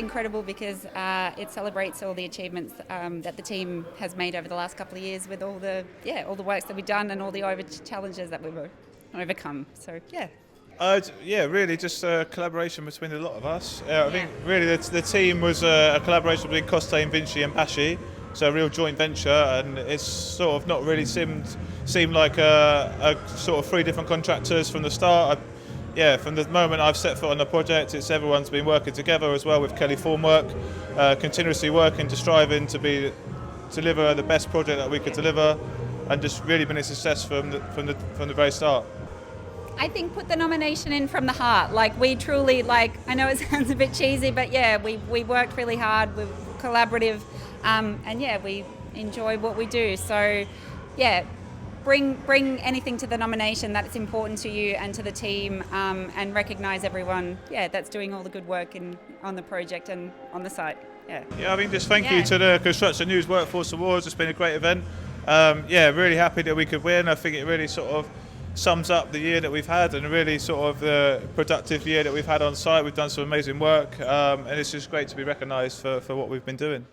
incredible because it celebrates all the achievements that the team has made over the last couple of years with all the works that we've done and all the challenges that we've overcome. So really just a collaboration between a lot of us. I think really the team was a collaboration between Costain, Vinci and Bachy, so a real joint venture, and it's sort of not really seemed like a sort of 3 different contractors from the start. From the moment I've set foot on the project, everyone's been working together as well with Kelly Formwork, continuously working to striving to deliver the best project that we could deliver, and just really been a success from the very start. I think put the nomination in from the heart. Like we truly, I know it sounds a bit cheesy, but we worked really hard. We're collaborative, and we enjoy what we do. So bring anything to the nomination that's important to you and to the team, and recognise everyone that's doing all the good work on the project and on the site. I mean, just thank you to the Construction News Workforce Awards. It's been a great event. Really happy that we could win. I think it really sort of sums up the year that we've had, and really sort of the productive year that we've had on site. We've done some amazing work, and it's just great to be recognised for what we've been doing.